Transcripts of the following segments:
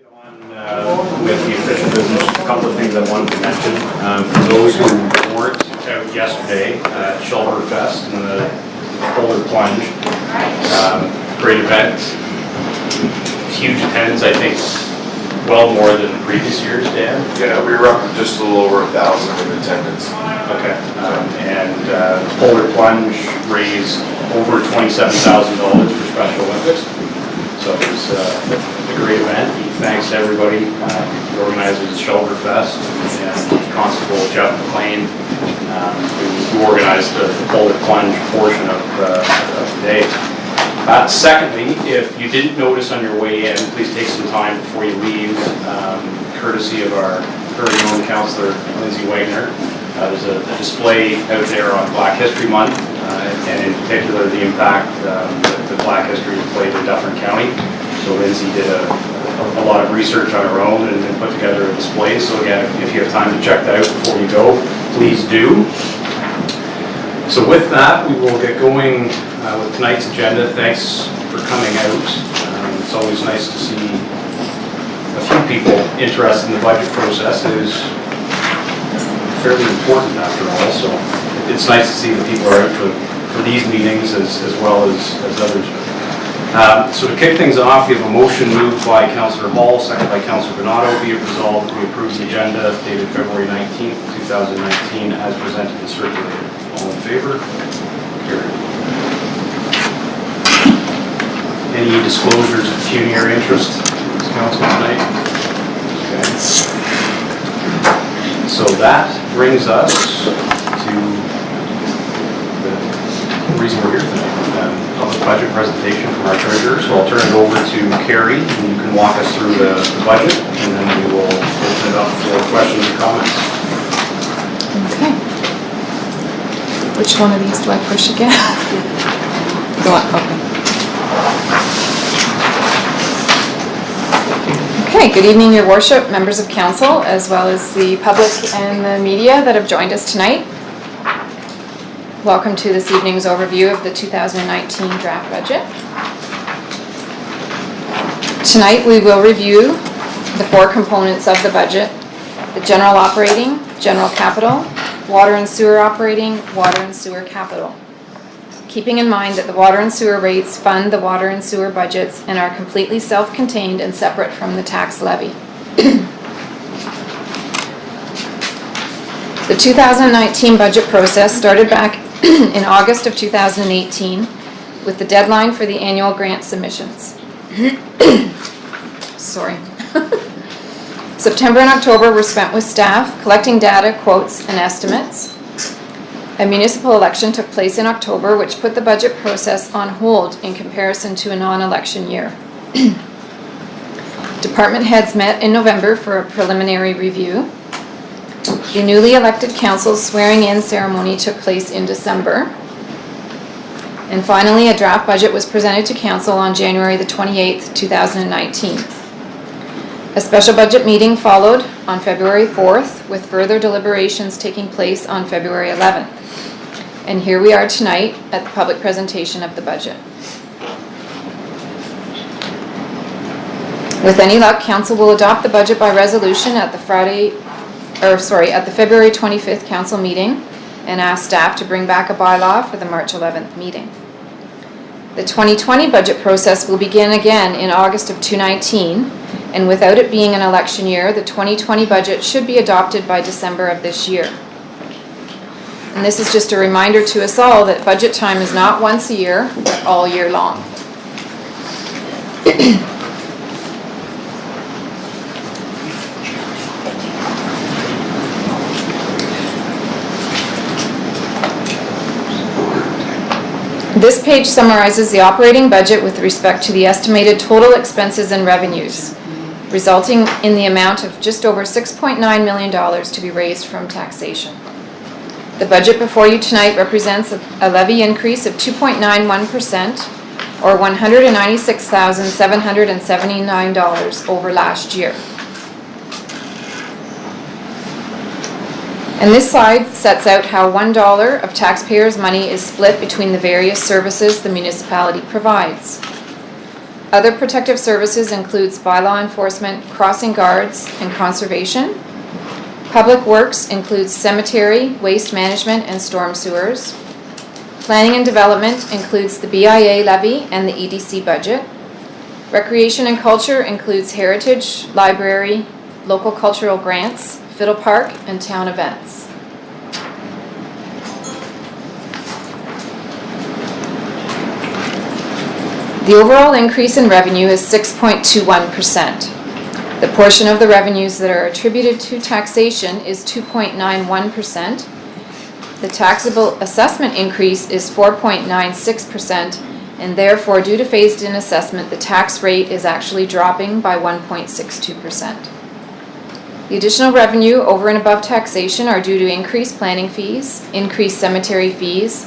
With the official business, a couple of things I wanted to mention. For those who weren't out yesterday at Shelburne Fest and the Polar Plunge, great event, huge attendance, I think well more than previous years, Dan. Yeah, we were up just a little over 1,000 in attendance. Okay, and Polar Plunge raised over $27,000 for Special Olympics. So it was a great event. Thanks to everybody, the organizers of Shelburne Fest, and Constable Jeff McLean, who organized the Polar Plunge portion of the day. Secondly, if you didn't notice on your way in, please take some time before you leave, courtesy of our very own counselor, Lindsay Wagner. There's a display out there on Black History Month, and in particular the impact that Black history played in Dufferin County. So Lindsay did a lot of research on her own and put together a display. So again, if you have time to check that out before you go, please do. So with that, we will get going with tonight's agenda. Thanks for coming out. It's always nice to see a few people interested in the budget process. It is fairly important after all, so it's nice to see that people are out for these meetings as well as others. So to kick things off, we have a motion moved by Councillor Hall, seconded by Councillor Donato. Be it resolved that we approve the agenda dated February 19th, 2019 as presented and circulated. All in favor? Carried. Any disclosures of pecuniary interest in this council tonight? Okay. So that brings us to the reason we're here tonight. Public budget presentation from our treasurer. So I'll turn it over to Carey, and you can walk us through the budget, and then we will open it up for questions or comments. Okay. Which one of these do I push again? Go on. Okay. Okay, good evening, Your Worship, members of council, as well as the public and the media that have joined us tonight. Welcome to this evening's overview of the 2019 draft budget. Tonight we will review the four components of the budget: the general operating, general capital, water and sewer operating, water and sewer capital. Keeping in mind that the water and sewer rates fund the water and sewer budgets and are completely self-contained and separate from the tax levy. The 2019 budget process started back in August of 2018 with the deadline for the annual grant submissions. Sorry. September and October were spent with staff collecting data, quotes, and estimates. A municipal election took place in October, which put the budget process on hold in comparison to a non-election year. Department heads met in November for a preliminary review. The newly elected council's swearing-in ceremony took place in December. And finally, a draft budget was presented to council on January the 28th, 2019. A special budget meeting followed on February 4th, with further deliberations taking place on February 11th. And here we are tonight at the public presentation of the budget. With any luck, council will adopt the budget by resolution at the February 25th council meeting and ask staff to bring back a bylaw for the March 11th meeting. The 2020 budget process will begin again in August of 2019, and without it being an election year, the 2020 budget should be adopted by December of this year. And this is just a reminder to us all that budget time is not once a year, but all year long. This page summarizes the operating budget with respect to the estimated total expenses and revenues, resulting in the amount of just over $6.9 million to be raised from taxation. The budget before you tonight represents a levy increase of 2.91%, or $196,779 over last year. And this slide sets out how $1 of taxpayers' money is split between the various services the municipality provides. Other protective services includes bylaw enforcement, crossing guards, and conservation. Public works includes cemetery, waste management, and storm sewers. Planning and development includes the BIA levy and the EDC budget. Recreation and culture includes heritage, library, local cultural grants, Fiddle Park, and town events. The overall increase in revenue is 6.21%. The portion of the revenues that are attributed to taxation is 2.91%. The taxable assessment increase is 4.96%, and therefore, due to phased-in assessment, the tax rate is actually dropping by 1.62%. The additional revenue over and above taxation are due to increased planning fees, increased cemetery fees,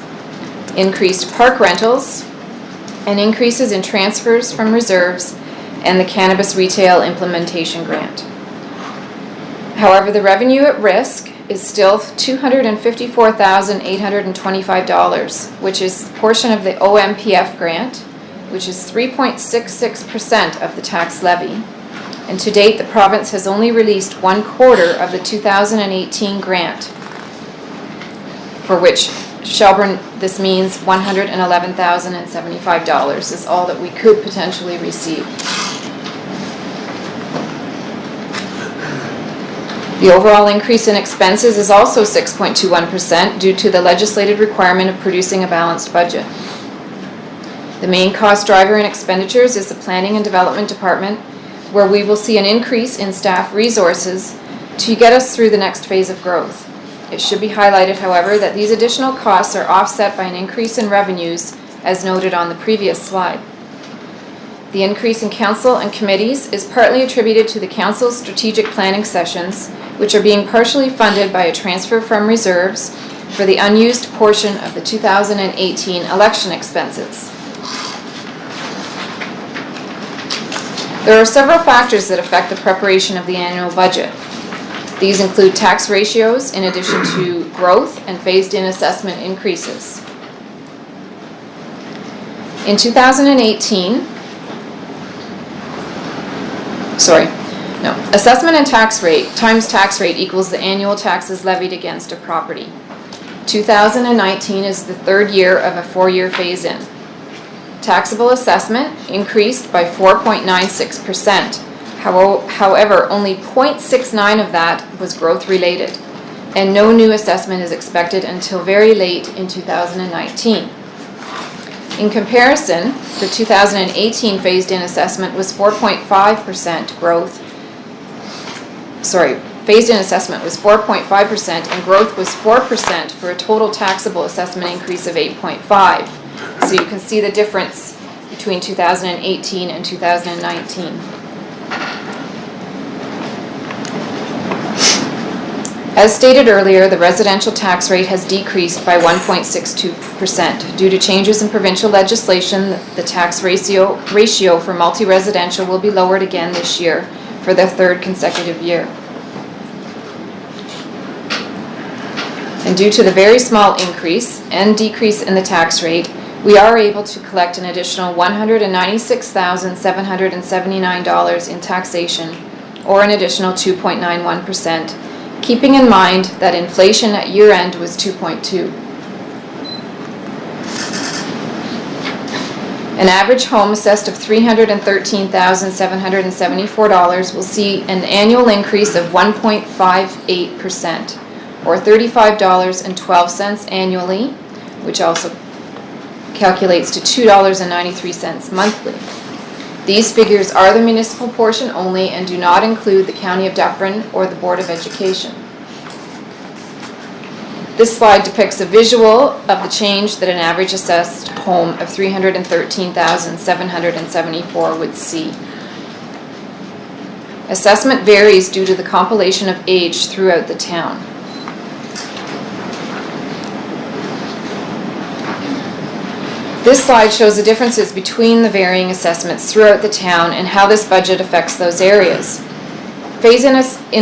increased park rentals, and increases in transfers from reserves and the cannabis retail implementation grant. However, the revenue at risk is still $254,825, which is a portion of the OMPF grant, which is 3.66% of the tax levy. And to date, the province has only released 1/4 of the 2018 grant, for which Shelburne, this means $111,075 is all that we could potentially receive. The overall increase in expenses is also 6.21% due to the legislated requirement of producing a balanced budget. The main cost driver in expenditures is the Planning and Development Department, where we will see an increase in staff resources to get us through the next phase of growth. It should be highlighted, however, that these additional costs are offset by an increase in revenues, as noted on the previous slide. The increase in council and committees is partly attributed to the council's strategic planning sessions, which are being partially funded by a transfer from reserves for the unused portion of the 2018 election expenses. There are several factors that affect the preparation of the annual budget. These include tax ratios in addition to growth and phased-in assessment increases. In 2018, assessment and tax rate times tax rate equals the annual taxes levied against a property. 2019 is the third year of a 4-year phase-in. Taxable assessment increased by 4.96%. However, only 0.69 of that was growth related, and no new assessment is expected until very late in 2019. In comparison, the 2018 phased-in assessment was 4.5% growth. Phased-in assessment was 4.5% and growth was 4% for a total taxable assessment increase of 8.5%. So you can see the difference between 2018 and 2019. As stated earlier, the residential tax rate has decreased by 1.62%. Due to changes in provincial legislation, the tax ratio for multi-residential will be lowered again this year for the third consecutive year. And due to the very small increase and decrease in the tax rate, we are able to collect an additional $196,779 in taxation, or an additional 2.91%. Keeping in mind that inflation at year-end was 2.2. An average home assessed of $313,774 will see an annual increase of 1.58%, or $35.12 annually, which also calculates to $2.93 monthly. These figures are the municipal portion only and do not include the County of Dufferin or the Board of Education. This slide depicts a visual of the change that an average assessed home of $313,774 would see. Assessment varies due to the compilation of age throughout the town. This slide shows the differences between the varying assessments throughout the town and how this budget affects those areas. Phase-in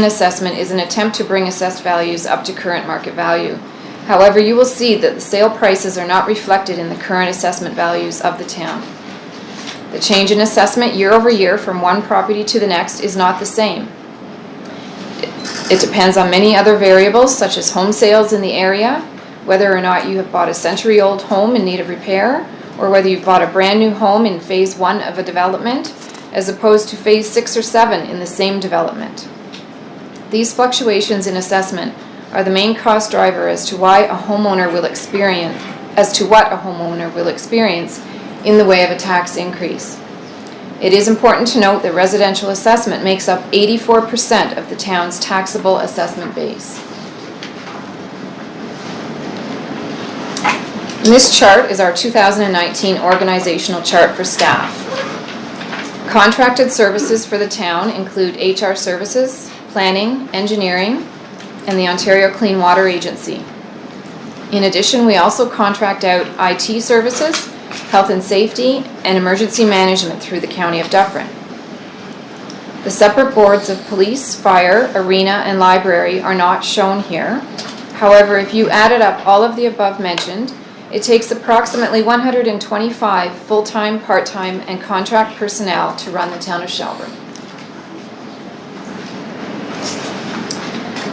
assessment is an attempt to bring assessed values up to current market value. However, you will see that the sale prices are not reflected in the current assessment values of the town. The change in assessment year over year from one property to the next is not the same. It depends on many other variables such as home sales in the area, whether or not you have bought a century-old home in need of repair, or whether you've bought a brand new home in phase 1 of a development, as opposed to phase 6 or 7 in the same development. These fluctuations in assessment are the main cost driver as to what a homeowner will experience in the way of a tax increase. It is important to note that residential assessment makes up 84% of the town's taxable assessment base. And this chart is our 2019 organizational chart for staff. Contracted services for the town include HR services, planning, engineering, and the Ontario Clean Water Agency. In addition, we also contract out IT services, health and safety, and emergency management through the County of Dufferin. The separate boards of police, fire, arena, and library are not shown here. However, if you added up all of the above mentioned, it takes approximately 125 full-time, part-time, and contract personnel to run the town of Shelburne.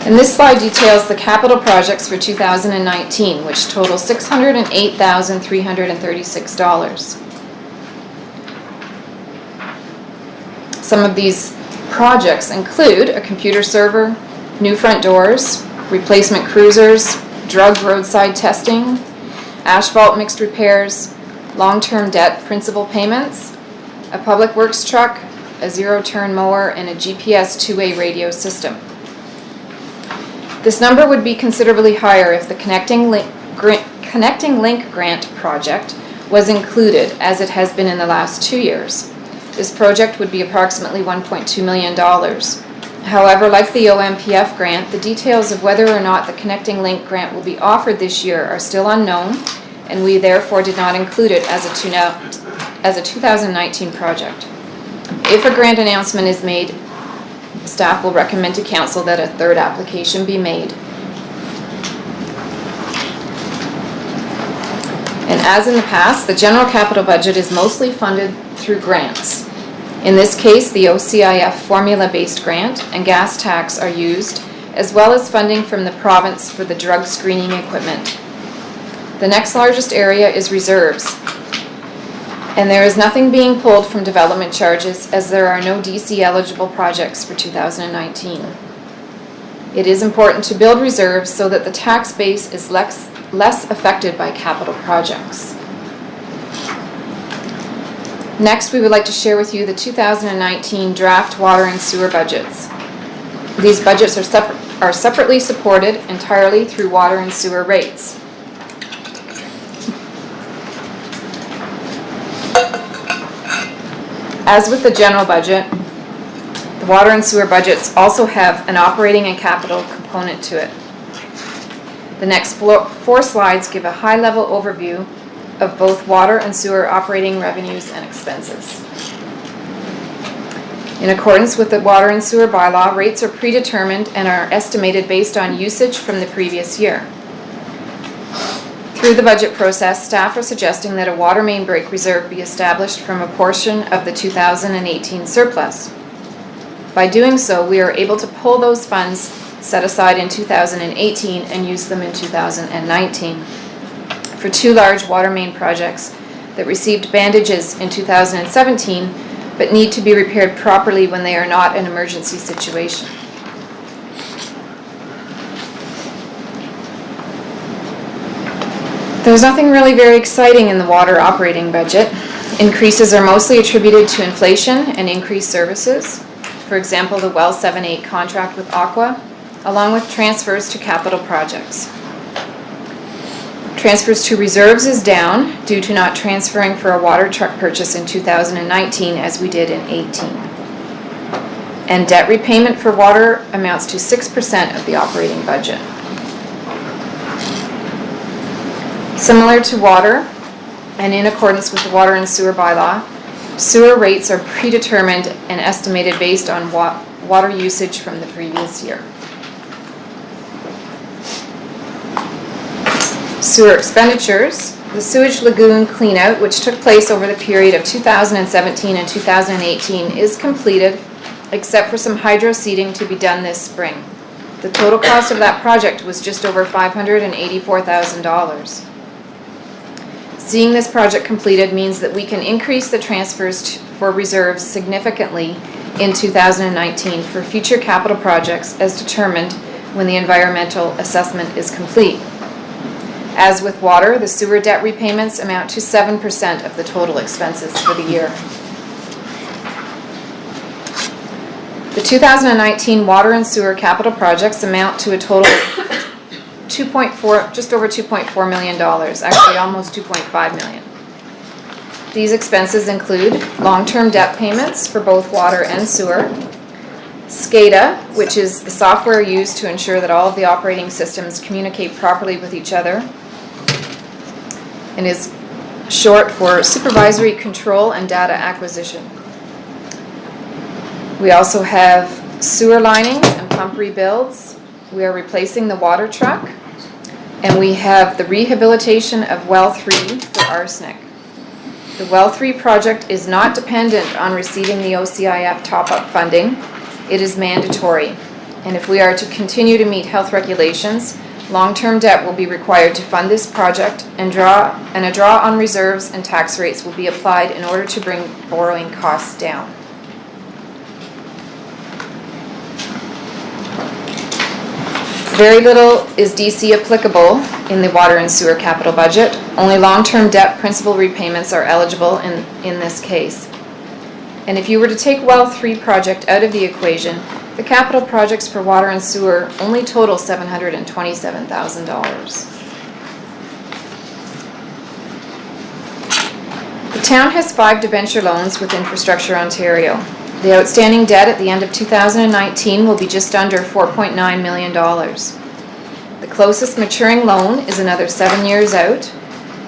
And this slide details the capital projects for 2019, which total $608,336. Some of these projects include a computer server, new front doors, replacement cruisers, drug roadside testing, asphalt mixed repairs, long-term debt principal payments, a public works truck, a zero-turn mower, and a GPS two-way radio system. This number would be considerably higher if the Connecting Link Grant project was included, as it has been in the last 2 years. This project would be approximately $1.2 million. However, like the OMPF grant, the details of whether or not the Connecting Link grant will be offered this year are still unknown, and we therefore did not include it as a 2019 project. If a grant announcement is made, staff will recommend to council that a third application be made. And as in the past, the general capital budget is mostly funded through grants. In this case, the OCIF formula-based grant and gas tax are used, as well as funding from the province for the drug screening equipment. The next largest area is reserves, and there is nothing being pulled from development charges as there are no DC eligible projects for 2019. It is important to build reserves so that the tax base is less affected by capital projects. Next, we would like to share with you the 2019 draft water and sewer budgets. These budgets are separately supported entirely through water and sewer rates. As with the general budget, the water and sewer budgets also have an operating and capital component to it. The next 4 slides give a high-level overview of both water and sewer operating revenues and expenses. In accordance with the water and sewer bylaw, rates are predetermined and are estimated based on usage from the previous year. Through the budget process, staff are suggesting that a water main break reserve be established from a portion of the 2018 surplus. By doing so, we are able to pull those funds set aside in 2018 and use them in 2019 for 2 large water main projects that received bandages in 2017 but need to be repaired properly when they are not an emergency situation. There's nothing really very exciting in the water operating budget. Increases are mostly attributed to inflation and increased services. For example, the Well 7-8 contract with Aqua, along with transfers to capital projects. Transfers to reserves is down due to not transferring for a water truck purchase in 2019 as we did in 2018. And debt repayment for water amounts to 6% of the operating budget. Similar to water, and in accordance with the water and sewer bylaw, sewer rates are predetermined and estimated based on water usage from the previous year. Sewer expenditures The sewage lagoon cleanout, which took place over the period of 2017 and 2018, is completed, except for some hydro seeding to be done this spring. The total cost of that project was just over $584,000. Seeing this project completed means that we can increase the transfers for reserves significantly in 2019 for future capital projects as determined when the environmental assessment is complete. As with water, the sewer debt repayments amount to 7% of the total expenses for the year. The 2019 water and sewer capital projects amount to a total of just over $2.4 million, actually almost $2.5 million. These expenses include long-term debt payments for both water and sewer, SCADA, which is the software used to ensure that all of the operating systems communicate properly with each other, and is short for Supervisory Control and Data Acquisition. We also have sewer linings and pump rebuilds. We are replacing the water truck, and we have the rehabilitation of Well 3 for arsenic. The Well 3 project is not dependent on receiving the OCIF top-up funding. It is mandatory, and if we are to continue to meet health regulations, long-term debt will be required to fund this project, and a draw on reserves and tax rates will be applied in order to bring borrowing costs down. Very little is DC applicable in the water and sewer capital budget. Only long-term debt principal repayments are eligible in this case. And if you were to take Well 3 project out of the equation, the capital projects for water and sewer only total $727,000. The town has 5 debenture loans with Infrastructure Ontario. The outstanding debt at the end of 2019 will be just under $4.9 million. The closest maturing loan is another 7 years out,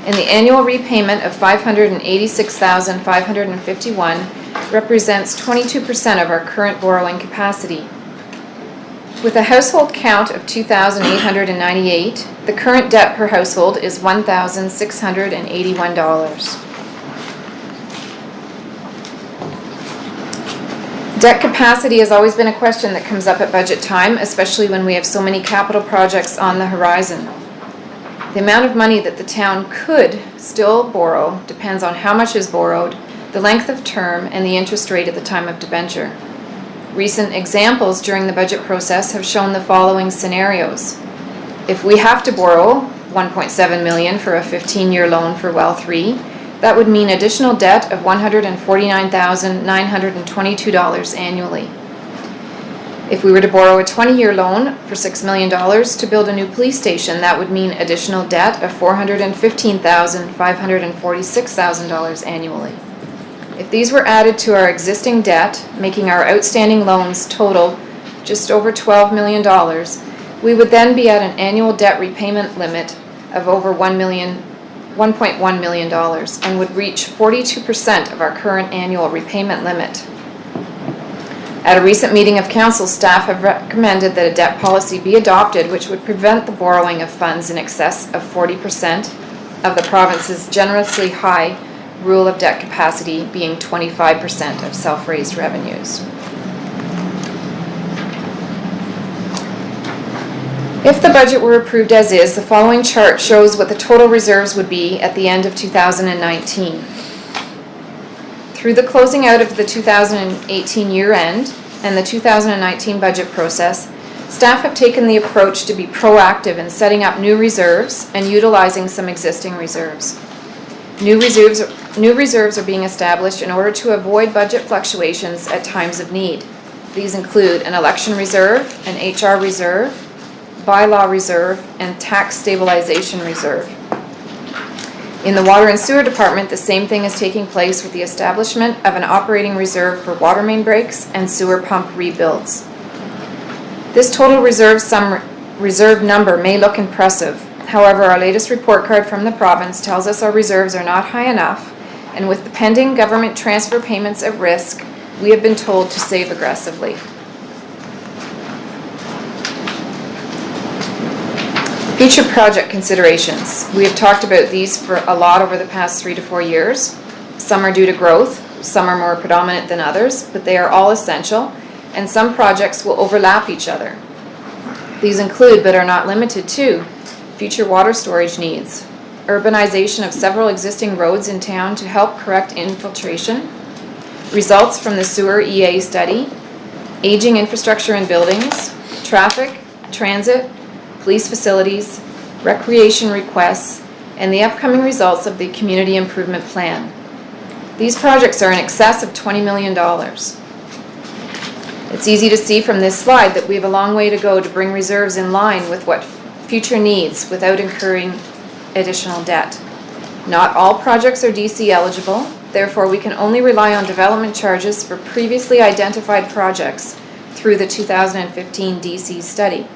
and the annual repayment of $586,551 represents 22% of our current borrowing capacity. With a household count of 2,898, the current debt per household is $1,681. Debt capacity has always been a question that comes up at budget time, especially when we have so many capital projects on the horizon. The amount of money that the town could still borrow depends on how much is borrowed, the length of term, and the interest rate at the time of debenture. Recent examples during the budget process have shown the following scenarios. If we have to borrow $1.7 million for a 15-year loan for Well 3, that would mean additional debt of $149,922 annually. If we were to borrow a 20-year loan for $6 million to build a new police station, that would mean additional debt of $415,546 annually. If these were added to our existing debt, making our outstanding loans total just over $12 million, we would then be at an annual debt repayment limit of over $1.1 million and would reach 42% of our current annual repayment limit. At a recent meeting of council, staff have recommended that a debt policy be adopted which would prevent the borrowing of funds in excess of 40% of the province's generously high rule of debt capacity being 25% of self-raised revenues. If the budget were approved as is, the following chart shows what the total reserves would be at the end of 2019. Through the closing out of the 2018 year end and the 2019 budget process, staff have taken the approach to be proactive in setting up new reserves and utilizing some existing reserves. New reserves are being established in order to avoid budget fluctuations at times of need. These include an election reserve, an HR reserve, bylaw reserve, and tax stabilization reserve. In the water and sewer department, the same thing is taking place with the establishment of an operating reserve for water main breaks and sewer pump rebuilds. This total reserve number may look impressive. However, our latest report card from the province tells us our reserves are not high enough, and with the pending government transfer payments at risk, we have been told to save aggressively. Future project considerations. We have talked about these for a lot over the past 3 to 4 years. Some are due to growth, some are more predominant than others, but they are all essential, and some projects will overlap each other. These include, but are not limited to, future water storage needs, urbanization of several existing roads in town to help correct infiltration, results from the sewer EA study, aging infrastructure and buildings, traffic, transit, police facilities, recreation requests, and the upcoming results of the community improvement plan. These projects are in excess of $20 million. It's easy to see from this slide that we have a long way to go to bring reserves in line with what future needs without incurring additional debt. Not all projects are DC eligible, therefore we can only rely on development charges for previously identified projects through the 2015 DC study.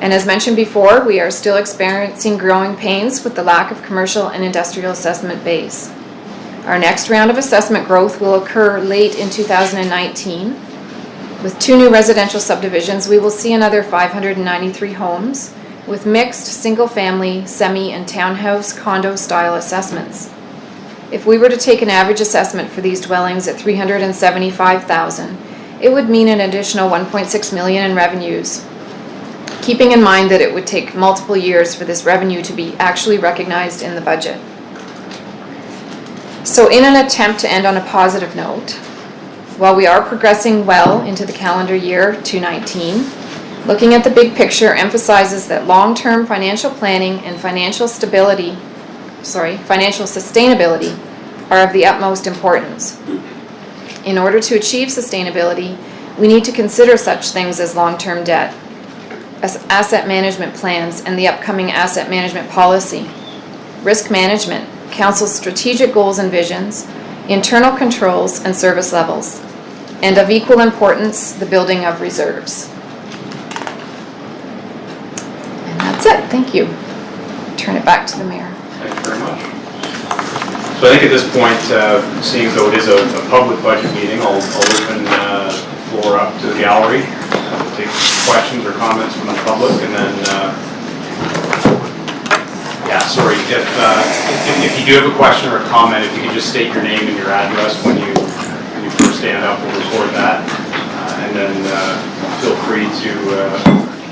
And as mentioned before, we are still experiencing growing pains with the lack of commercial and industrial assessment base. Our next round of assessment growth will occur late in 2019. With 2 new residential subdivisions, we will see another 593 homes with mixed single-family, semi, and townhouse condo-style assessments. If we were to take an average assessment for these dwellings at $375,000, it would mean an additional $1.6 million in revenues, keeping in mind that it would take multiple years for this revenue to be actually recognized in the budget. So in an attempt to end on a positive note, while we are progressing well into the calendar year 2019, looking at the big picture emphasizes that long-term financial planning and financial sustainability are of the utmost importance. In order to achieve sustainability, we need to consider such things as long-term debt, as asset management plans and the upcoming asset management policy, risk management, council's strategic goals and visions, internal controls and service levels, and of equal importance, the building of reserves. And that's it. Thank you. Turn it back to the mayor. Thank you very much. So I think at this point, seeing as though it is a public budget meeting, I'll open the floor up to the gallery, take questions or comments from the public, and then sorry, if you do have a question or a comment, if you could just state your name and your address when you first stand up, we'll record that. And then feel free to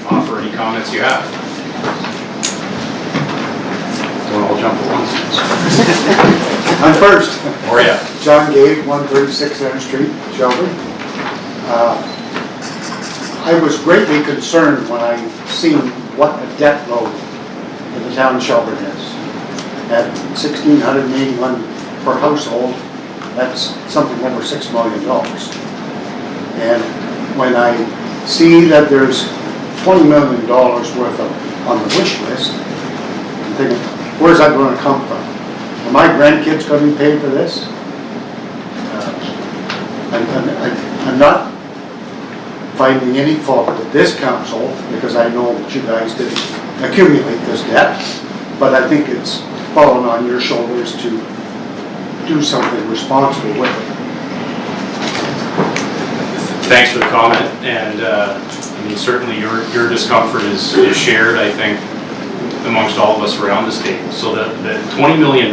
offer any comments you have. We'll all jump at once. I'm first. Or yeah. John Gave, 136 Center Street, Shelburne. I was greatly concerned when I seen what a debt load in the town of Shelburne is. At $1,681 per household, that's something over $6 million. And when I see that there's $20 million worth of on the wish list, I'm thinking, where's that going to come from? Are my grandkids going to be paying for this? I'm not finding any fault with this council, because I know that you guys didn't accumulate this debt, but I think it's fallen on your shoulders to do something responsible with it. Thanks for the comment, and I mean, certainly your discomfort is shared, I think, amongst all of us around this table. So the $20 million,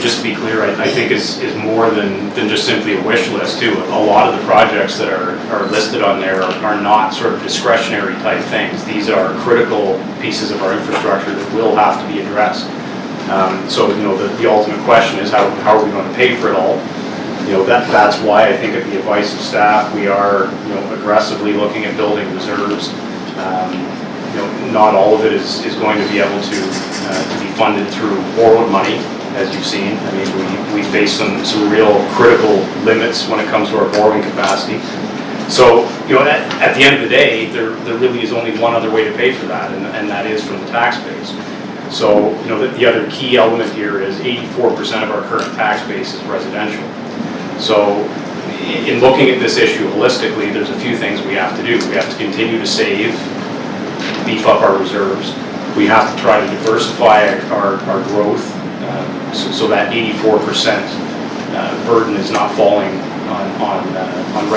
just to be clear, I think is more than just simply a wish list too. A lot of the projects that are listed on there are not sort of discretionary type things. These are critical pieces of our infrastructure that will have to be addressed. So the ultimate question is how are we going to pay for it all? That's why I think at the advice of staff we are aggressively looking at building reserves. Not all of it is going to be able to be funded through borrowed money, as you've seen. I mean, we face some real critical limits when it comes to our borrowing capacity. So, at the end of the day, there really is only one other way to pay for that, and that is from the tax base. So, the other key element here is 84% of our current tax base is residential. So, in looking at this issue holistically, there's a few things we have to do. We have to continue to save, beef up our reserves. We have to try to diversify our growth so that 84% burden is not falling on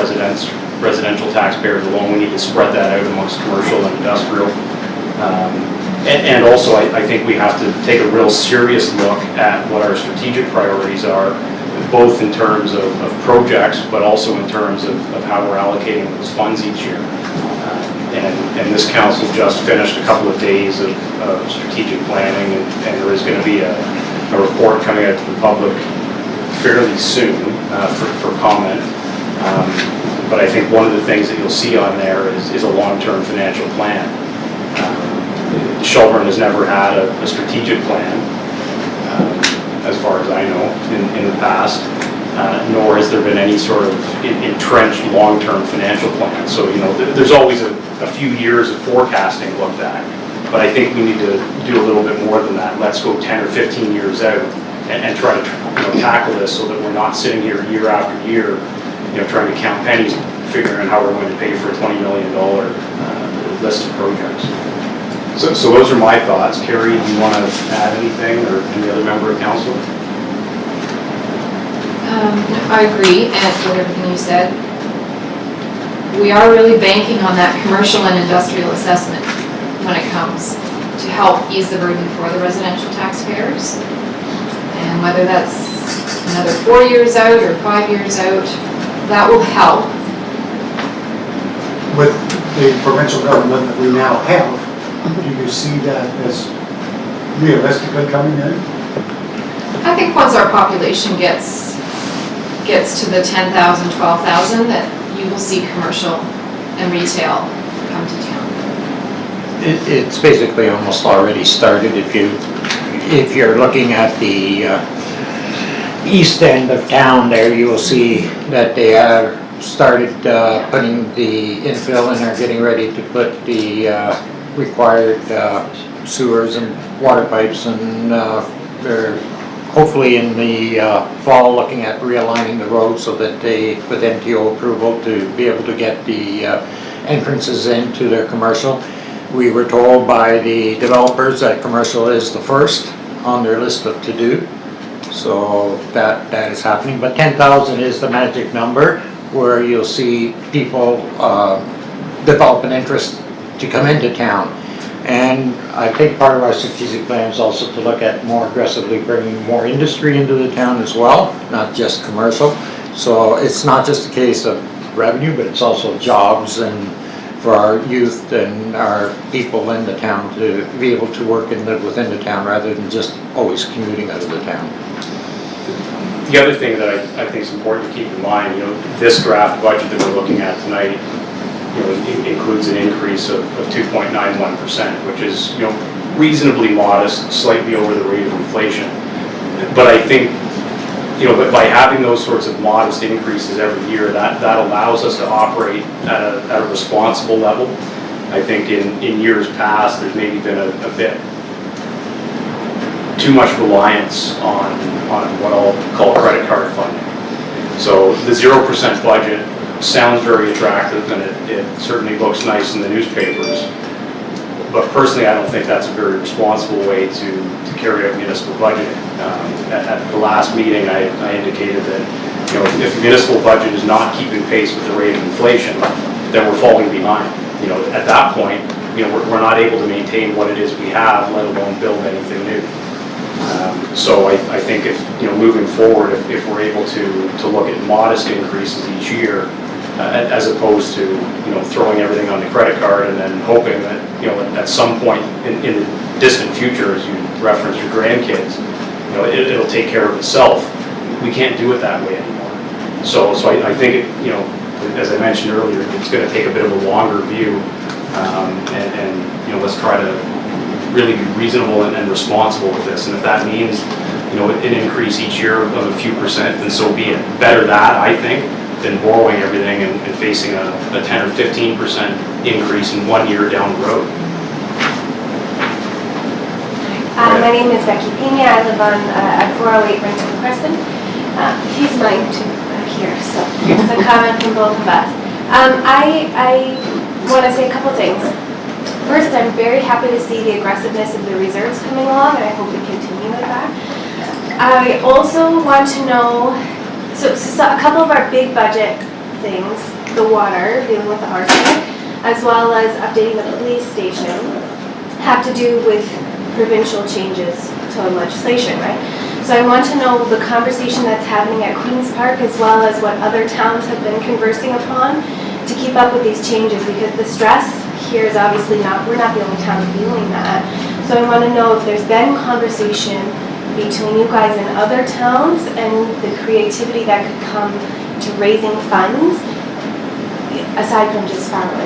residential taxpayers alone. We need to spread that out amongst commercial and industrial. And also, I think we have to take a real serious look at what our strategic priorities are, both in terms of projects, but also in terms of how we're allocating those funds each year. And this council just finished a couple of days of strategic planning, and there is going to be a report coming out to the public fairly soon for comment. But I think one of the things that you'll see on there is a long-term financial plan. Shelburne has never had a strategic plan, as far as I know, in the past, nor has there been any sort of entrenched long-term financial plan. So, there's always a few years of forecasting looked at, but I think we need to do a little bit more than that. Let's go 10 or 15 years out and try to tackle this so that we're not sitting here year after year, trying to count pennies, figuring out how we're going to pay for a $20 million list of projects. So those are my thoughts. Carey, do you want to add anything, or any other member of council? I agree, and with everything you said. We are really banking on that commercial and industrial assessment when it comes to help ease the burden for the residential taxpayers. And whether that's another 4 years out or 5 years out, that will help. With the provincial government that we now have, do you see that as realistically coming in? I think once our population gets to the 10,000, 12,000, that you will see commercial and retail come to town. It's basically almost already started. If you're looking at the east end of town there, you will see that they have started putting the infill and are getting ready to put the required sewers and water pipes, and they're hopefully in the fall looking at realigning the road so that they, with MTO approval, to be able to get the entrances into their commercial. We were told by the developers that commercial is the first on their list of to-do, so that is happening. But 10,000 is the magic number where you'll see people develop an interest to come into town. And I think part of our strategic plan is also to look at more aggressively bringing more industry into the town as well, not just commercial. So it's not just a case of revenue, but it's also jobs, and for our youth and our people in the town to be able to work and live within the town rather than just always commuting out of the town. The other thing that I think is important to keep in mind, this draft budget that we're looking at tonight, includes an increase of 2.91%, which is, reasonably modest, slightly over the rate of inflation. But I think, by having those sorts of modest increases every year, that allows us to operate at a responsible level. I think in years past, there's maybe been a bit too much reliance on what I'll call credit card funding. So the 0% budget sounds very attractive, and it certainly looks nice in the newspapers. But personally, I don't think that's a very responsible way to carry out municipal budgeting. At the last meeting, I indicated that if the municipal budget is not keeping pace with the rate of inflation, then we're falling behind. At that point, we're not able to maintain what it is we have, let alone build anything new. So I think if, moving forward, if we're able to look at modest increases each year, as opposed to, throwing everything on the credit card and then hoping that, at some point in the distant future, as you reference your grandkids, it'll take care of itself. We can't do it that way anymore. So I think, as I mentioned earlier, it's going to take a bit of a longer view, and let's try to really be reasonable and responsible with this. And if that means, an increase each year of a few percent, then so be it. Better that, I think, than borrowing everything and facing a 10 or 15% increase in 1 year down the road. My name is Becky Pena. I live on at 408 Renton Crescent. He's mine too here, so it's a comment from both of us. I want to say a couple things. First, I'm very happy to see the aggressiveness of the reserves coming along, and I hope we continue with that. I also want to know, so a couple of our big budget things the water, dealing with the arsenic, as well as updating the police station, have to do with provincial changes to legislation, right? So I want to know the conversation that's happening at Queen's Park as well as what other towns have been conversing upon to keep up with these changes, because the stress here is obviously we're not the only town feeling that. So I want to know if there's been conversation between you guys and other towns and the creativity that could come to raising funds aside from just farming.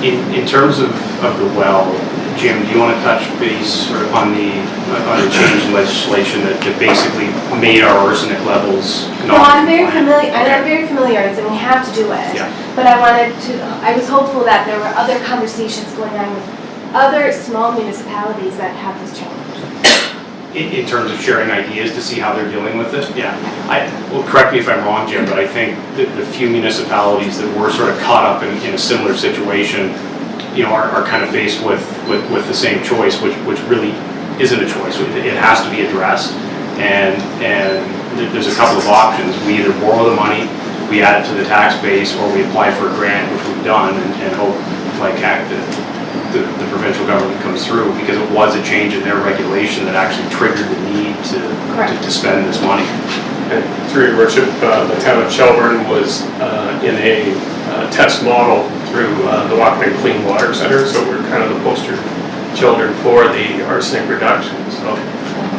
In terms of the well, Jim, do you want to touch base sort of on the change in legislation that basically made our arsenic levels No, I'm very non-compliant? familiar, I'm very familiar, and we have to do it. Yeah. But I was hopeful that there were other conversations going on with other small municipalities that have this challenge. In terms of sharing ideas to see how they're dealing with it? Yeah. Well, correct me if I'm wrong, Jim, but I think the few municipalities that were sort of caught up in a similar situation, you know, are kind of faced with the same choice, which really isn't a choice. It has to be addressed, and there's a couple of options. We either borrow the money, we add it to the tax base, or we apply for a grant, which we've done, and hope, like heck, that the provincial government comes through, because it was a change in their regulation that actually triggered the need to spend this money. And through your worship, the town of Shelburne was in a test model through the Walking Clean Water Center, so we're kind of the poster children for the arsenic reduction. So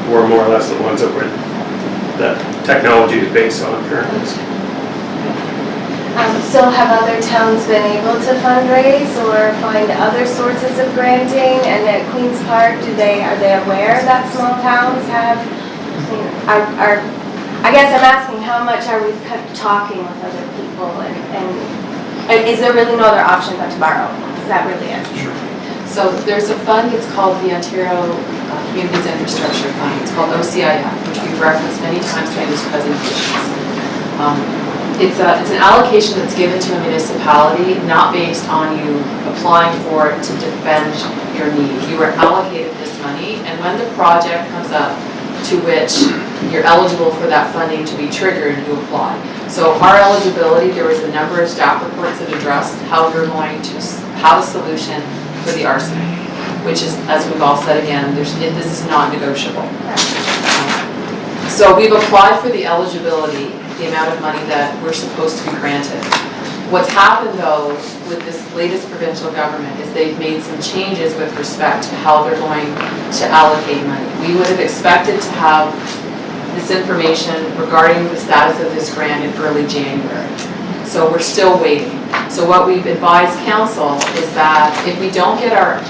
we're more or less the ones that technology is based on currently. So have other towns been able to fundraise or find other sources of granting? And at Queen's Park, are they aware that small towns have, I guess I'm asking, how much are we talking with other people, and is there really no other option but to borrow? Is that really it? Sure. So there's a fund, it's called the Ontario Communities Infrastructure Fund. It's called OCIF, which we've referenced many times during these presentations. It's an allocation that's given to a municipality, not based on you applying for it to defend your need. You are allocated this money, and when the project comes up to which you're eligible for that funding to be triggered, you apply. So our eligibility, there was a number of staff reports that addressed how we're going to have a solution for the arsenic, which is, as we've all said again, this is not negotiable. So we've applied for the eligibility, the amount of money that we're supposed to be granted. What's happened though with this latest provincial government is they've made some changes with respect to how they're going to allocate money. We would have expected to have this information regarding the status of this grant in early January. So we're still waiting. So what we've advised council is that if we don't get our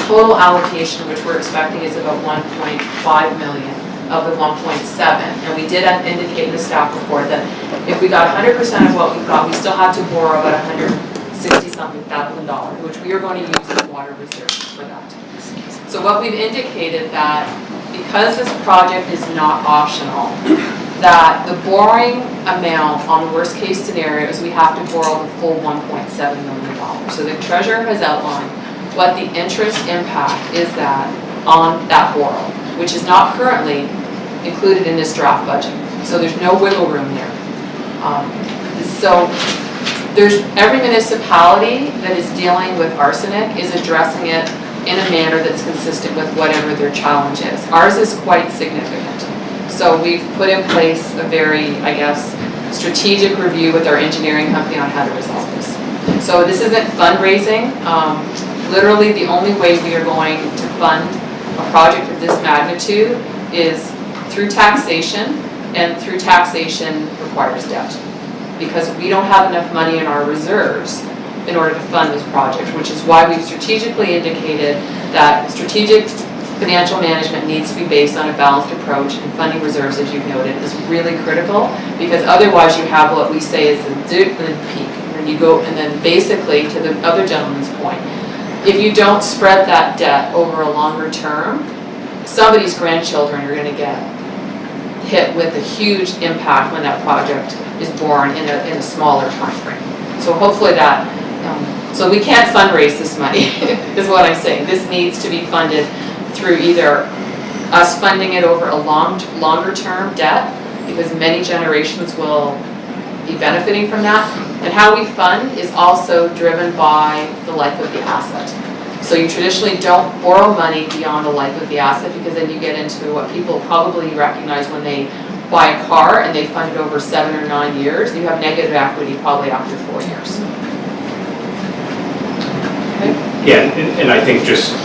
total allocation, which we're expecting is about 1.5 million, of the 1.7, and we did indicate in the staff report that if we got 100% of what we thought, we still had to borrow about $160-something thousand, which we are going to use the water reserve for that. So what we've indicated that because this project is not optional, that the borrowing amount on the worst case scenario is we have to borrow the full $1.7 million. So the treasurer has outlined what the interest impact is that on that borrow, which is not currently included in this draft budget. So there's no wiggle room there. So there's every municipality that is dealing with arsenic is addressing it in a manner that's consistent with whatever their challenge is. Ours is quite significant. So we've put in place a very, I guess, strategic review with our engineering company on how to resolve this. So this isn't fundraising. Literally the only way we are going to fund a project of this magnitude is through taxation, and through taxation requires debt. Because we don't have enough money in our reserves in order to fund this project, which is why we've strategically indicated that strategic financial management needs to be based on a balanced approach, and funding reserves, as you've noted, is really critical, because otherwise you have what we say is the dip and the peak, and you go, and then basically, to the other gentleman's point, if you don't spread that debt over a longer term, somebody's grandchildren are going to get hit with a huge impact when that project is born in a smaller time frame. So hopefully that, so we can't fundraise this money, is what I'm saying. This needs to be funded through either us funding it over a longer term debt, because many generations will be benefiting from that. And how we fund is also driven by the life of the asset. So you traditionally don't borrow money beyond the life of the asset, because then you get into what people probably recognize when they buy a car and they fund it over 7 or 9 years, you have negative equity probably after 4 years. Okay. Yeah, and I think just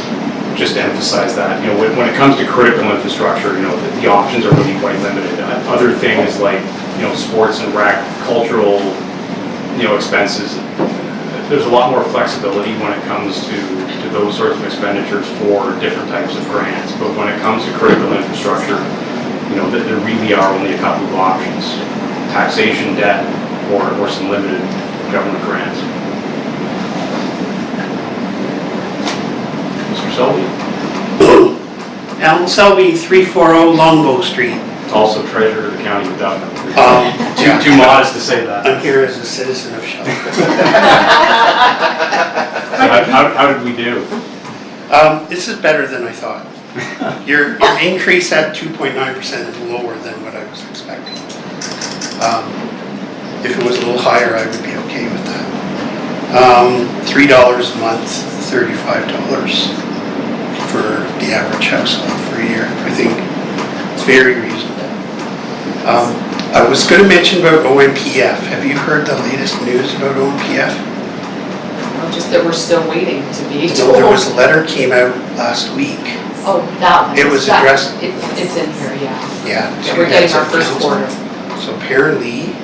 to emphasize that, you know, when it comes to critical infrastructure, you know, the options are really quite limited. Other things like, you know, sports and rec, cultural, you know, expenses, there's a lot more flexibility when it comes to those sorts of expenditures for different types of grants. But when it comes to critical infrastructure, you know, there really are only a couple of options: taxation, debt, or some limited government grants. Mr. Selby? Alan Selby, 340 Longbow Street. Also treasurer of the county of Dublin. Yeah. Too modest to say that. I'm here as a citizen of Shelburne. How did we do? This is better than I thought. Your increase at 2.9% is lower than what I was expecting. If it was a little higher, I would be okay with that. $3 a month, $35 for the average household for a year. I think it's very reasonable. I was going to mention about OMPF. Have you heard the latest news about OMPF? Just that we're still waiting to be No, told. there was a letter came out last week. Oh, that one. It was That- addressed- It's in here, yeah. Yeah. Yeah, to we're getting heads our of first council. quarter. So apparently,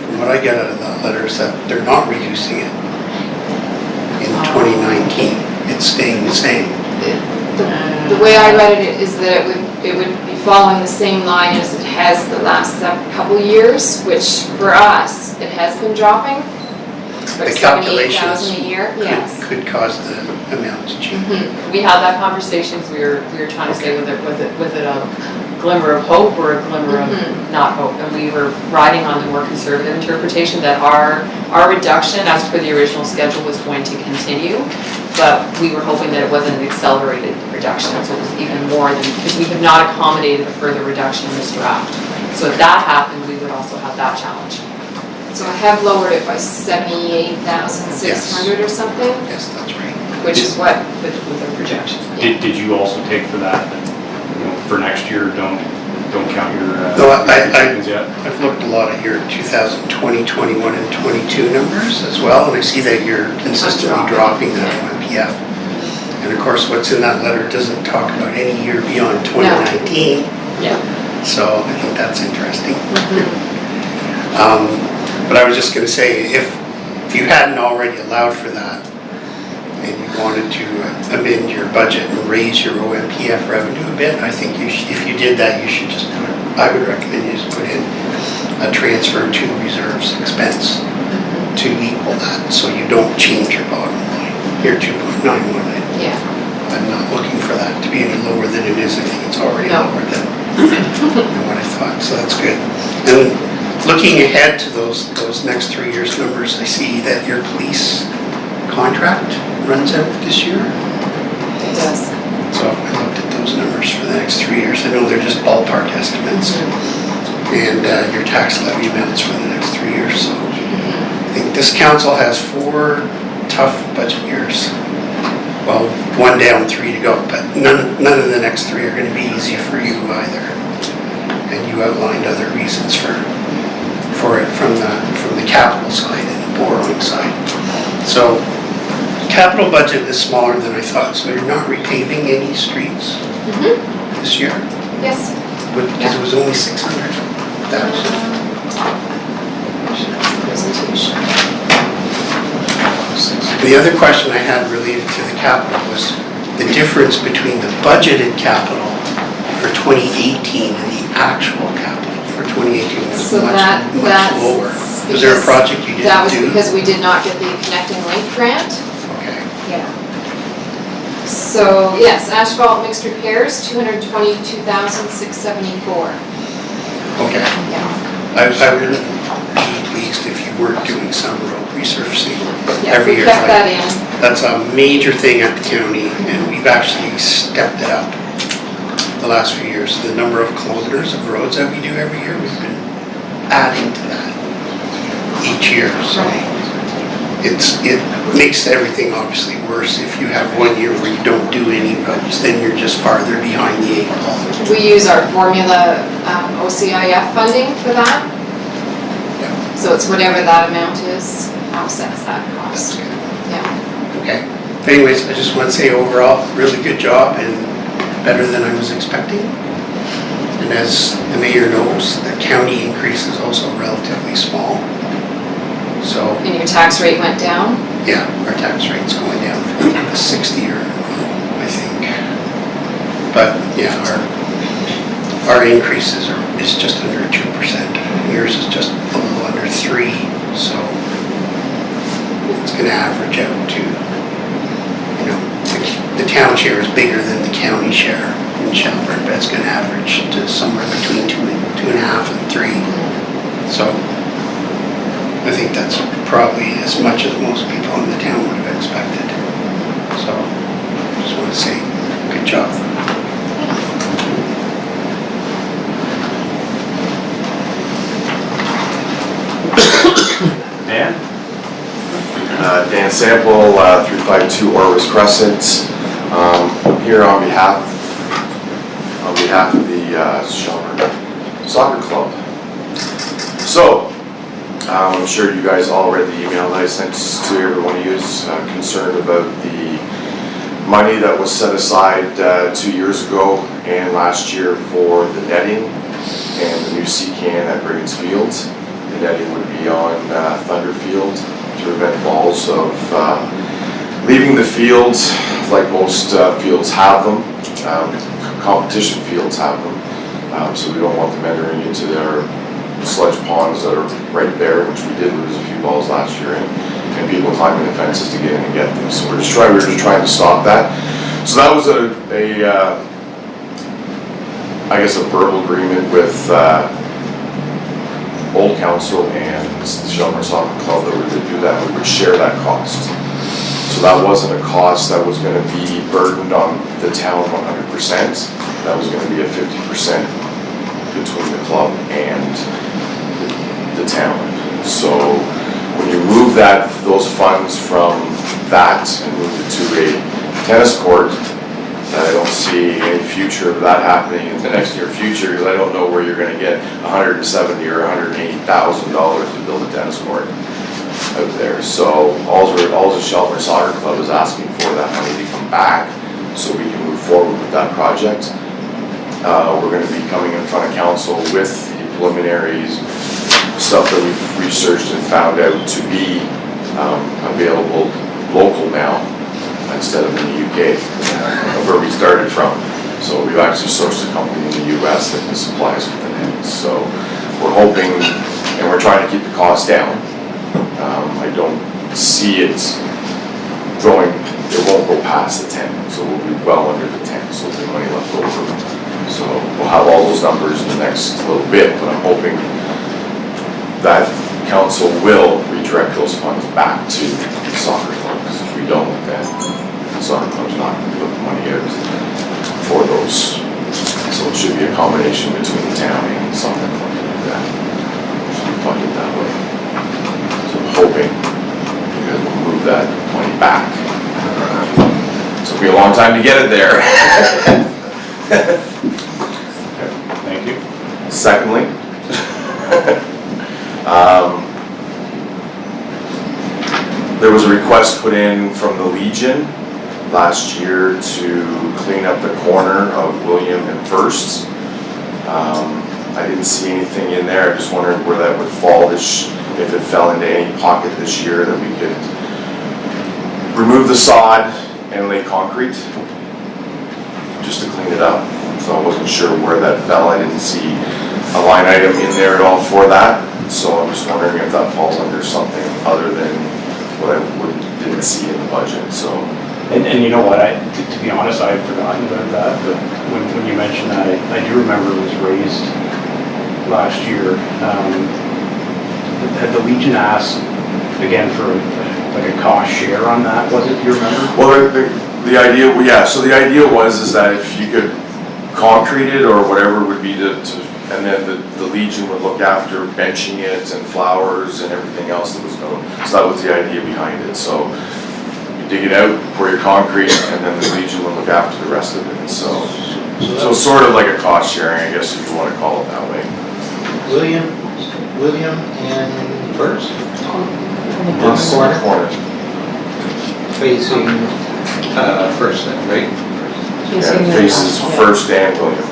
from what I get out of that letter, is that they're not reducing it in 2019. It's staying the same. The way I read it is that it would be following the same line as it has the last couple years, which for us, it has been dropping. The About calculations 78,000 a year, yes. could cause the amount to change. We had that conversations, we were trying to say, was it a glimmer of hope or a glimmer of not hope? And we were riding on the more conservative interpretation that our reduction, as per the original schedule, was going to continue. But we were hoping that it wasn't an accelerated reduction, so it was even more than, because we have not accommodated a further reduction in this draft. So if that happened, we would also have that challenge. So I have lowered it by 78,600 or something, Yes, that's right. which is what, With the projection. Did you also take for that, you know, for next year, don't count your No, savings yet? I've looked a lot at your 2020, 21, and 22 numbers as well, and I see that you're consistently dropping that OMPF. And of course, what's in that letter doesn't talk about any year beyond 2019, Yeah. so I think that's interesting. But I was just going to say, if you hadn't already allowed for that, and you wanted to amend your budget and raise your OMPF revenue a bit, I think if you did that, you should just I would recommend you just put in a transfer to reserves expense to equal that, so you don't change your bottom line. Your 2.91. yeah. I'm not looking for that to be any lower than it is. I think it's already No. lower than what I thought, so that's good. And looking ahead to those next 3 years' numbers, I see that your police contract runs out this year. It does. So I looked at those numbers for the next 3 years. I know they're just ballpark estimates. And your tax levy amounts for the next 3 years. So I think this council has 4 tough budget years. Well, 1 down, 3 to go, but none of the next 3 are going to be easy for you either. And you outlined other reasons for it from the capital side and the borrowing side. So capital budget is smaller than I thought, so you're not repaving any streets this year? Yes. Because it was only 600,000. Presentation. The other question I had related to the capital was the difference between the budgeted capital for 2018 and the actual capital for 2018 was So much that's lower. Was there a project you That didn't was do? because we did not get the Connecting Link grant. Okay. Yeah. So, yes, asphalt mixed repairs, 222,674. Okay. Yeah. I would be pleased if you were doing some road resurfacing Yeah, every we year. kept that in. That's a major thing at the county, and we've actually stepped it up the last few years. The number of kilometers of roads that we do every year, we've been adding to that. each year, so it makes everything obviously worse if you have 1 year where you don't do any roads, then you're just farther behind the 8 ball. We use our formula OCIF funding for that. Yeah. So it's whatever that amount is, offsets that That's cost. good. Yeah. Okay. Anyways, I just want to say overall, really good job and better than I was expecting. And as the mayor knows, the county increase is also relatively small. So, And your tax rate went down? yeah, our tax rate's going down to 60 or, I think. But, yeah, our increases is just under 2%. Yours is just a little under 3, so it's gonna average out to, you know, the town share is bigger than the county share in Shelburne, but it's gonna average to somewhere between 2.5 and 3. So I think that's probably as much as most people in the town would have expected. So just want to say, good job. Dan? Dan Sample, 352 Orvis Crescent. Here on behalf of the Shelburne Soccer Club. So, I'm sure you guys all read the email that I sent to every one of you concerned about the money that was set aside 2 years ago and last year for the netting and the new C-can at Brighams Field. The netting would be on Thunder Field to prevent balls of leaving the field like most fields have them. Competition fields have them. So we don't want them entering into their sludge ponds that are right there, which we did lose a few balls last year, and people climbing the fences to get in and get them. So we were just trying to stop that. So that was I guess a verbal agreement with Old Council and the Shelburne Soccer Club that we would do that. We would share that cost. So that wasn't a cost that was going to be burdened on the town 100%. That was going to be a 50% between the club and the town. So when you move those funds from that and move it to a tennis court, I don't see any future of that happening in the next near future, because I don't know where you're going to get $170,000 or $180,000 to build a tennis court out there. So all the Shelburne Soccer Club is asking for that money to come back so we can move forward with that project. We're going to be coming in front of council with the preliminaries, stuff that we've researched and found out to be available local now instead of in the UK, where we started from. So we've actually sourced a company in the US that can supply us with the nets. So we're hoping, and we're trying to keep the cost down. I don't see it won't go past the 10, so we'll be well under the 10, so there'll be money left over. So we'll have all those numbers in the next little bit, but I'm hoping that council will redirect those funds back to the soccer club, because if we don't, then the soccer club's not going to put the money out for those. So it should be a combination between the town and the soccer club that should be funded that way. So I'm hoping you guys will move that money back. Took me a long time to get it there. Thank you. Secondly, there was a request put in from the Legion last year to clean up the corner of William and First. I didn't see anything in there. I just wondered where that would fall, if it fell into any pocket this year that we could remove the sod and lay concrete just to clean it up. So I wasn't sure where that fell. I didn't see a line item in there at all for that. So I'm just wondering if that falls under something other than what I didn't see in the budget. So. And you know what, to be honest, I had forgotten about that, but when you mentioned that, I do remember it was raised last year. Had the Legion asked again for like a cost share on that, was it, do you remember? Well, the idea, yeah, so the idea was that if you could concrete it or whatever it would be to and then the Legion would look after benching it and flowers and everything else that was going. So that was the idea behind it. So you dig it out, pour your concrete, and then the Legion would look after the rest of it. So sort of like a cost sharing, I guess, if you want to call it that way. William and First? This corner. Facing, First then, right? Yeah, it faces First and William.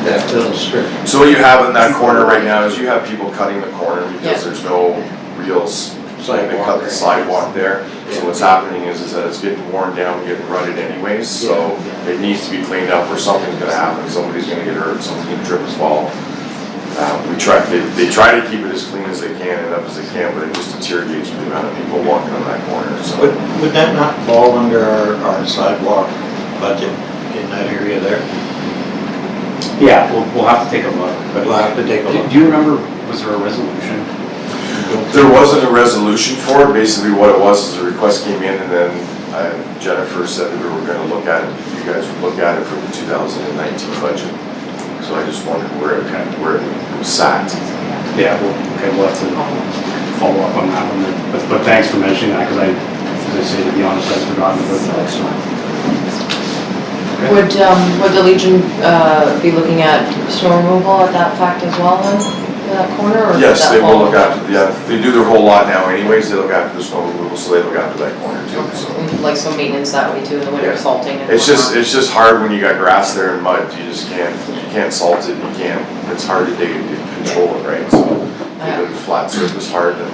That little strip. So what you have in that corner right now is you have people cutting the corner because there's no real they cut the sidewalk there. So what's happening is that it's getting worn down, getting rutted anyways, so it needs to be cleaned up or something's gonna happen. Somebody's gonna get hurt, someone's gonna trip and fall. They try to keep it as clean as they can and up as they can, but it just deteriorates with the amount of people walking on that corner, so. Would that not fall under our sidewalk budget in that area there? Yeah, we'll have to take a look, but. We'll have to take a look. Do you remember, was there a resolution? There wasn't a resolution for it. Basically what it was is the request came in and then Jennifer said that we were gonna look at it, you guys would look at it for the 2019 budget. So I just wondered where it sat. Yeah, we'll have to follow up on that one, but thanks for mentioning that, because as I say, to be honest, I've forgotten about that, so. Would the Legion be looking at snow removal at that fact as well then, in that corner, or? Yes, they will look after, they do their whole lot now anyways, they look after the snow removal, so they look after that corner too, so. Like some maintenance that way too, in the winter, Yeah. salting and It's whatnot. just hard when you got grass there and mud, you just can't salt it, it's hard to dig it, to control it, right? So, Yeah. the flat surface hard, then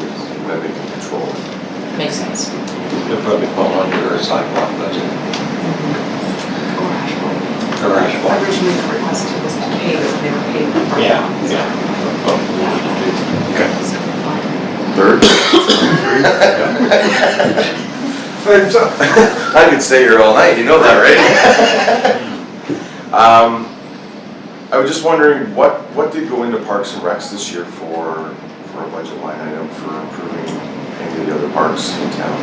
they can control it. Makes sense. It'll probably fall under our sidewalk budget. Or asphalt. Originally, the request was to pay it, they were paid. Yeah. Okay. Third? I could stay here all night, you know that, right? I was just wondering, what did go into Parks and Recs this year for a budget line item for improving any of the other parks in town?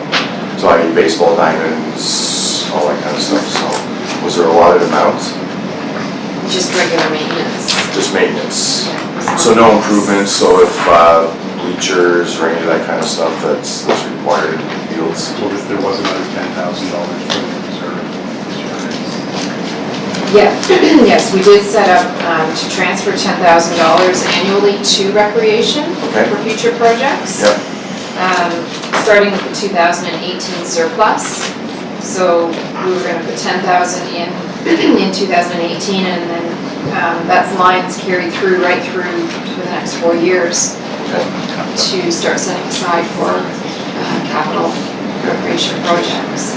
So I mean, baseball diamonds, all that kind of stuff, so was there a lot of amounts? Just regular maintenance. Just maintenance? So no improvements, so if bleachers or any of that kind of stuff that's required in the fields? Well, if there was another $10,000 for the reserve. Yeah, yes, we did set up to transfer $10,000 annually to recreation Okay. for future projects. Yep. Starting with the 2018 surplus. So we were gonna put 10,000 in 2018, and then that's lines carried through, right through to the next 4 years to start setting aside for capital recreation projects.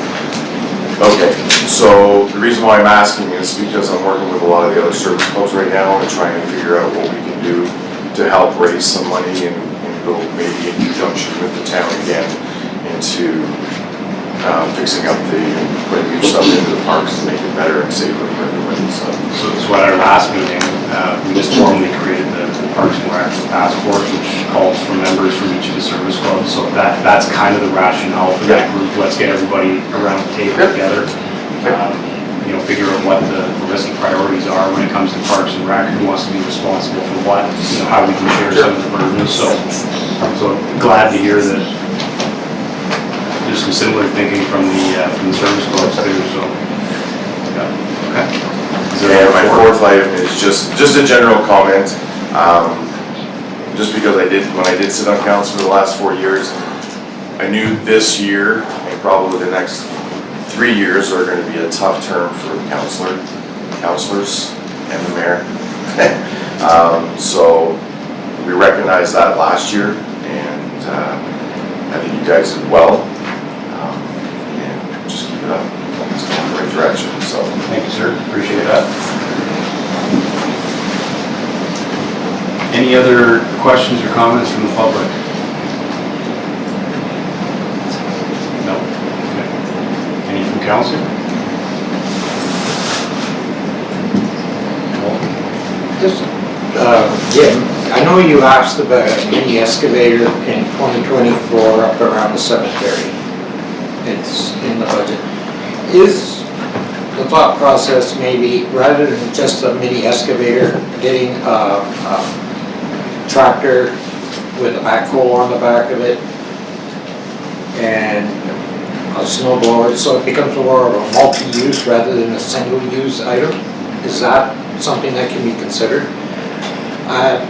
Okay, so the reason why I'm asking is because I'm working with a lot of the other service clubs right now and trying to figure out what we can do to help raise some money and go maybe in conjunction with the town again into fixing up putting new stuff into the parks to make it better and safer for everybody, so. So at our last meeting, we just formally created the Parks and Rec Task Force, which calls for members from each of the service clubs. So that's kind of the rationale for that group. Let's get everybody around the table together. Figure out what the listed priorities are when it comes to Parks and Rec, who wants to be responsible for what, how we can share some of the burdens. So glad to hear that there's some similar thinking from the service clubs too, so. Yeah. Okay. Yeah, my fourth item is just a general comment. Just because when I did sit on council for the last 4 years, I knew this year and probably the next 3 years are going to be a tough term for the councilors and the mayor. So we recognized that last year, and I think you guys did well. And just keep it up. It's going in the right direction. So Thank you, sir. Appreciate that. Any other questions or comments from the public? No? Okay. Any from council? Just, Jim, I know you asked about a mini excavator in 2024 up around the cemetery. It's in the budget. Is the thought process maybe, rather than just a mini excavator, getting a tractor with a backhoe on the back of it and a snow blower, so it becomes more of a multi-use rather than a single-use item? Is that something that can be considered?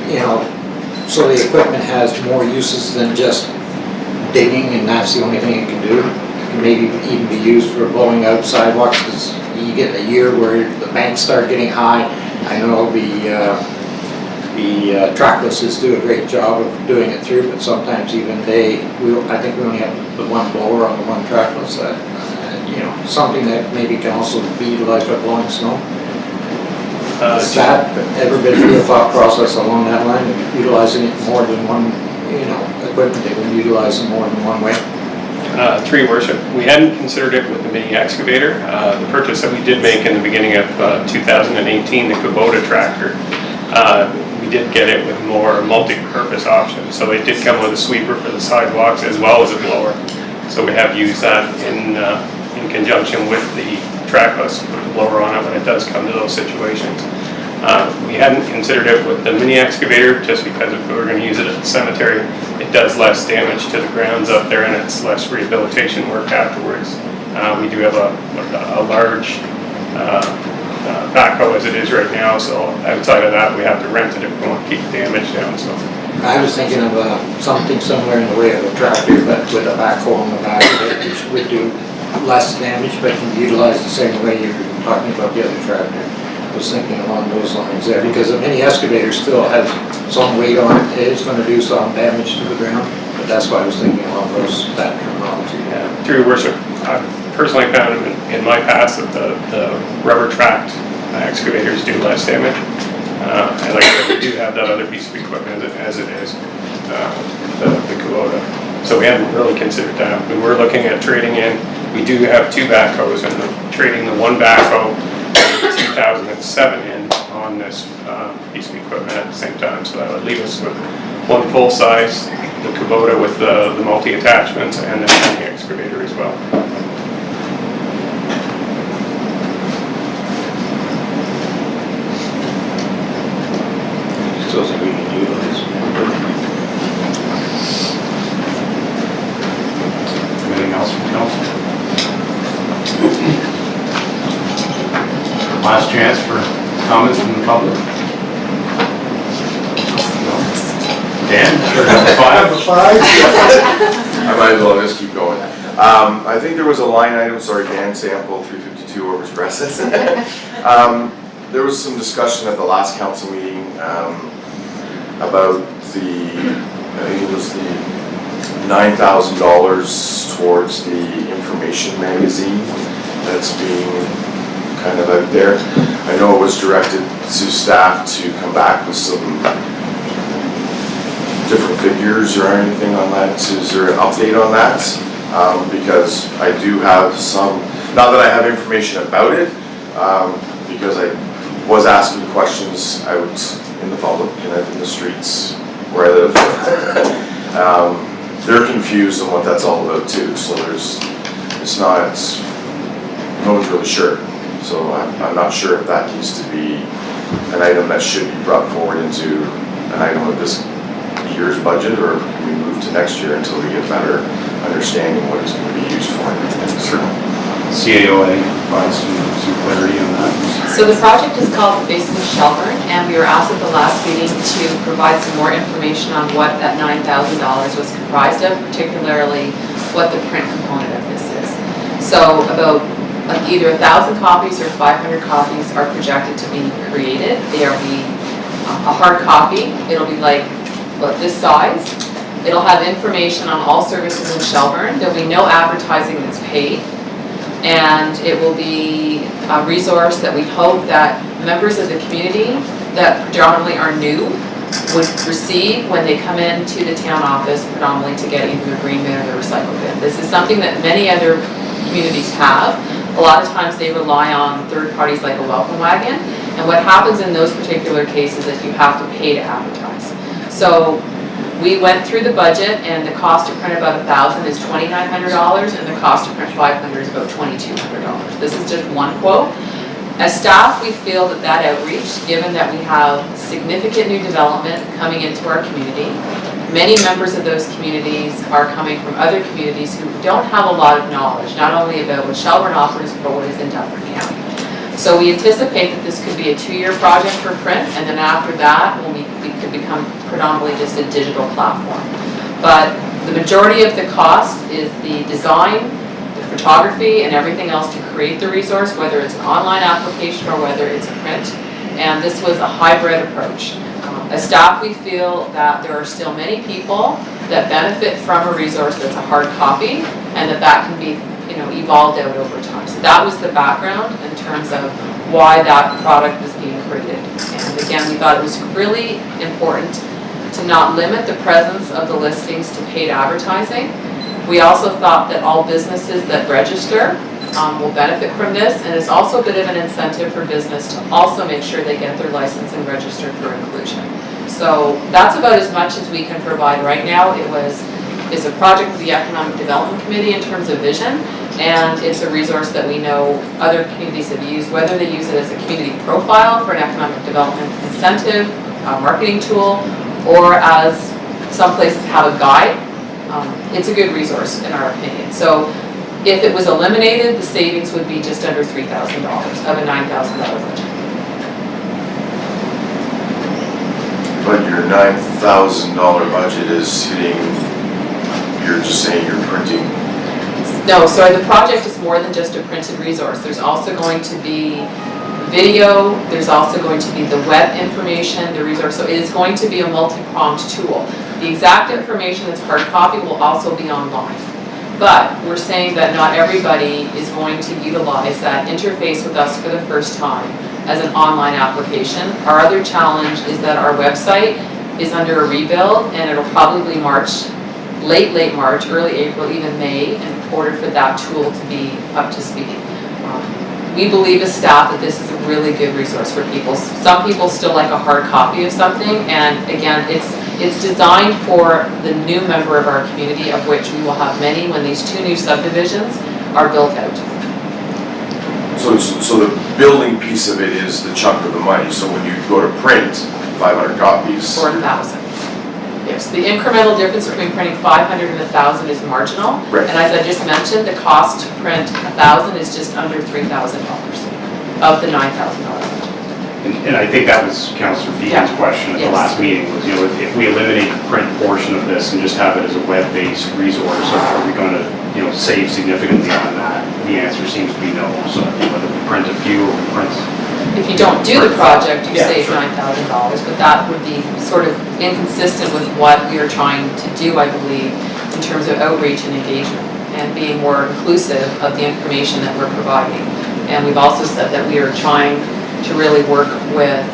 You know, so the equipment has more uses than just digging and that's the only thing it can do. It can maybe even be used for blowing out sidewalks, because you get a year where the banks start getting high. I know the tracklesses do a great job of doing it through, but sometimes even I think we only have the one blower on the one trackless that, you know, something that maybe can also be utilized for blowing snow. Has that ever been through a thought process along that line, of utilizing it more than one, you know, equipment that can utilize in more than one way? Through your worship, we hadn't considered it with the mini excavator. The purchase that we did make in the beginning of 2018, the Kubota tractor, we did get it with more multi-purpose options. So it did come with a sweeper for the sidewalks as well as a blower. So we have used that in conjunction with the trackless with the blower on it when it does come to those situations. We hadn't considered it with the mini excavator just because if we were going to use it at the cemetery, it does less damage to the grounds up there and it's less rehabilitation work afterwards. We do have a large backhoe as it is right now, so outside of that we have to rent it if we want to keep the damage down. So I was thinking of something somewhere in the way of a tractor, but with a backhoe on the back of it, which would do less damage, but can be utilized the same way you're talking about the other tractor. I was thinking along those lines there, because a mini excavator still has some weight on it. It is going to do some damage to the ground, but that's why I was thinking along that terminology. yeah, through your worship, I've personally found in my past that the rubber tracked excavators do less damage. And like I said, we do have that other piece of equipment as it is, the Kubota. So we haven't really considered that. We were looking at trading in. We do have two backhoes and trading the one backhoe 2007 in on this piece of equipment at the same time. So that would leave us with one full size, the Kubota with the multi-attachments and the mini excavator as well. Still think we can utilize it. Anything else from council? Last chance for comments from the public. No. Dan, you're number 5. I might as well just keep going. I think there was a line item, sorry, Dan Sample, 352 over Expresses. There was some discussion at the last council meeting about I think it was the $9,000 towards the information magazine that's being kind of out there. I know it was directed to staff to come back with some different figures or anything on that. Is there an update on that? Because I do have some, not that I have information about it, because I was asking questions out in the public and out in the streets where I live. They're confused on what that's all about too, so no one's really sure. So I'm not sure if that needs to be an item that should be brought forward into an item of this year's budget, or can we move to next year until we get better understanding what it's going to be used for. Certainly. CAOA provides some clarity on that. So the project is called Face of Shelburne, and we were asked at the last meeting to provide some more information on what that $9,000 was comprised of, particularly what the print component of this is. So about either 1,000 copies or 500 copies are projected to be created. There'll be a hard copy. It'll be like about this size. It'll have information on all services in Shelburne. There'll be no advertising that's paid. And it will be a resource that we hope that members of the community that predominantly are new would receive when they come into the town office, predominantly to get either the green bin or the recycle bin. This is something that many other communities have. A lot of times they rely on third parties like a welcome wagon. And what happens in those particular cases is you have to pay to advertise. So We went through the budget, and the cost to print about 1,000 is $2,900, and the cost to print 500 is about $2,200. This is just one quote. As staff, we feel that that outreach, given that we have significant new development coming into our community, many members of those communities are coming from other communities who don't have a lot of knowledge, not only about what Shelburne offers, but what is in Dufferin County. So we anticipate that this could be a 2-year project for print, and then after that, we could become predominantly just a digital platform. But the majority of the cost is the design, the photography, and everything else to create the resource, whether it's an online application or whether it's a print. And this was a hybrid approach. As staff, we feel that there are still many people that benefit from a resource that's a hard copy, and that can be, evolved out over time. So that was the background in terms of why that product was being created. And again, we thought it was really important to not limit the presence of the listings to paid advertising. We also thought that all businesses that register will benefit from this, and it's also a bit of an incentive for business to also make sure they get their license and register for inclusion. So that's about as much as we can provide right now. It's a project with the Economic Development Committee in terms of vision, and it's a resource that we know other communities have used, whether they use it as a community profile for an economic development incentive, a marketing tool, or as some places have a guide. It's a good resource in our opinion. So if it was eliminated, the savings would be just under $3,000 of a $9,000 budget. But your $9,000 budget is hitting, you're just saying you're printing. No, so the project is more than just a printed resource. There's also going to be video, there's also going to be the web information, the resource. So it is going to be a multi-pronged tool. The exact information that's hard copy will also be online. But we're saying that not everybody is going to utilize that interface with us for the first time as an online application. Our other challenge is that our website is under a rebuild, and it'll probably late March, early April, even May, in order for that tool to be up to speed. We believe as staff that this is a really good resource for people. Some people still like a hard copy of something, and again, it's designed for the new member of our community, of which we will have many when these 2 new subdivisions are built out. So the building piece of it is the chunk of the money. So when you go to print 500 copies. 4,000. Yes, the incremental difference between printing 500 and 1,000 is marginal. Right. And as I just mentioned, the cost to print 1,000 is just under $3,000 of the $9,000 budget. And I think that was Councillor Fegan's question at the last meeting, was, if we eliminate the print portion of this and just have it as a web-based resource, are we going to, save significantly on that? The answer seems to be no. So whether we print a few or we print. If you don't do the project, you Yeah, save sure. $9,000, but that would be sort of inconsistent with what we are trying to do, I believe, in terms of outreach and engagement and being more inclusive of the information that we're providing. And we've also said that we are trying to really work with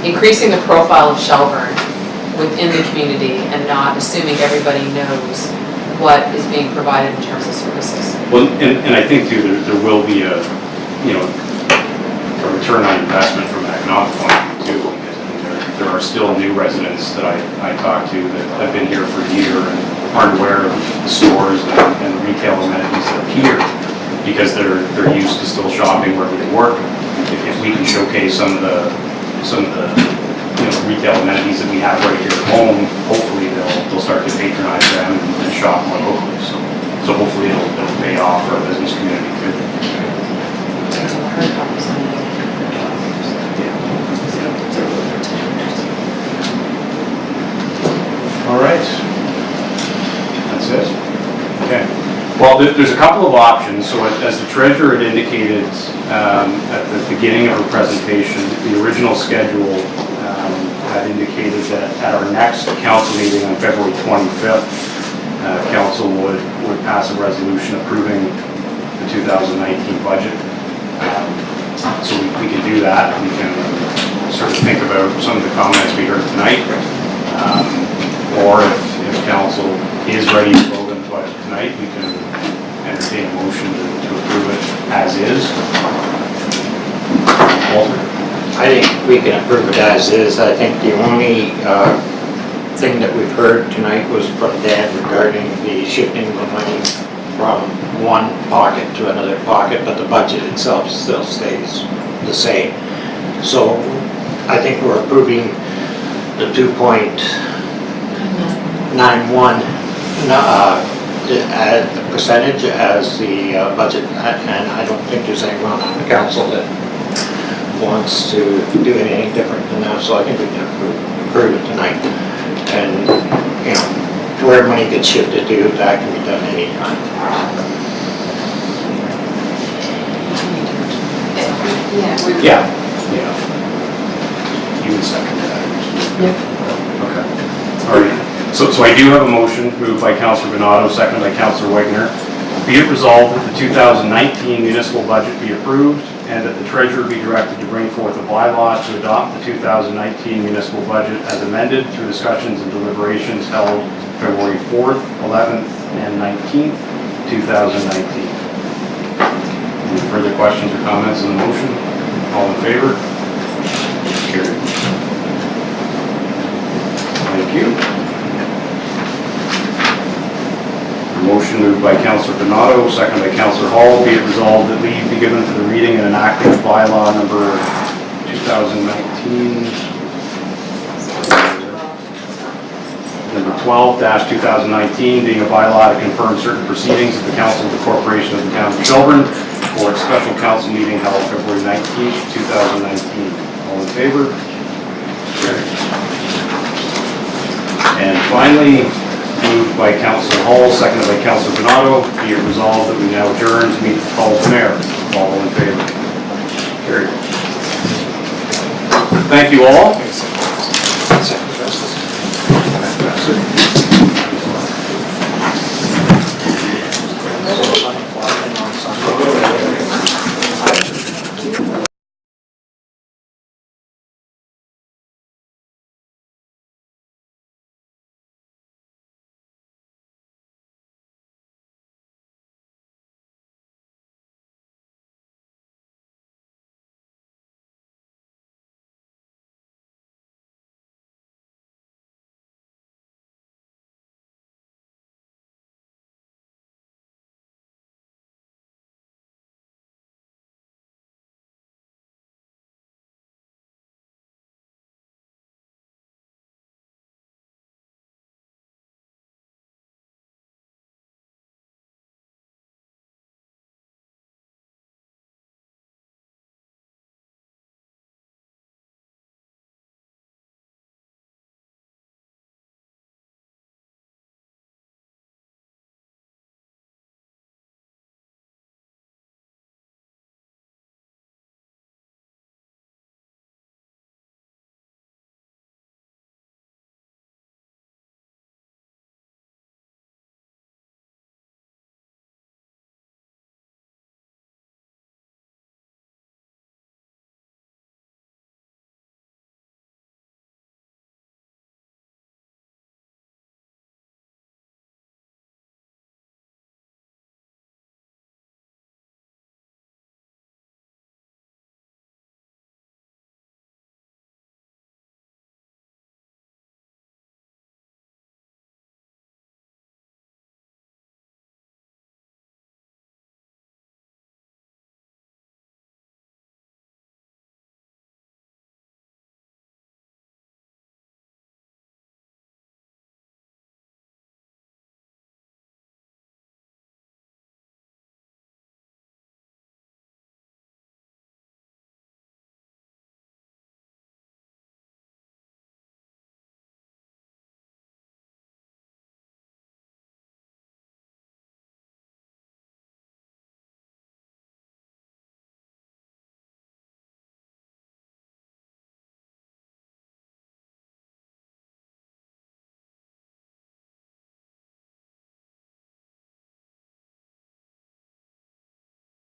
increasing the profile of Shelburne within the community and not assuming everybody knows what is being provided in terms of services. Well, and I think too, there will be a return on investment from an economic point of view too. Because there are still new residents that I talk to that have been here for a year and aren't aware of the stores and the retail amenities that are here, because they're used to still shopping wherever they work. If we can showcase some of the retail amenities that we have right here at home, hopefully they'll start to patronize them and shop more locally. So hopefully it'll pay off for our business community too. All right. That's it. Okay. Well, there's a couple of options. So as the treasurer had indicated at the beginning of her presentation, the original schedule had indicated that at our next council meeting on February 25th, council would pass a resolution approving the 2019 budget. So we can do that. We can sort of think about some of the comments we heard tonight. Or if council is ready to vote on the budget tonight, we can entertain a motion to approve it as is. Walter? I think we can approve it as is. I think the only thing that we've heard tonight was from Dan regarding the shifting the money from one pocket to another pocket, but the budget itself still stays the same. So I think we're approving the 2.91 percentage as the budget, and I don't think there's anyone on the council that wants to do anything different than that, so I think we can approve it tonight. And, you know, where money gets shifted to, that can be done anytime. Yeah. You would second that? Yep. Okay. All right. So I do have a motion moved by Councillor Bernardo, seconded by Councillor Wagner. Be it resolved that the 2019 municipal budget be approved and that the treasurer be directed to bring forth a bylaw to adopt the 2019 municipal budget as amended through discussions and deliberations held February 4th, 11th, and 19th, 2019. Any further questions or comments on the motion? All in favor? Carried. Thank you. A motion moved by Councillor Bernardo, seconded by Councillor Hall. Be it resolved that leave be given for the reading and enacting of bylaw number 2019. Number 12-2019, being a bylaw to confirm certain proceedings of the Council of the Corporation of the Town of Shelburne for its special council meeting held February 19th, 2019. All in favor? Carried. And finally, moved by Councillor Hall, seconded by Councillor Bernardo, be it resolved that we now adjourn to meet the call of the mayor. All in favor? Carried. Thank you all.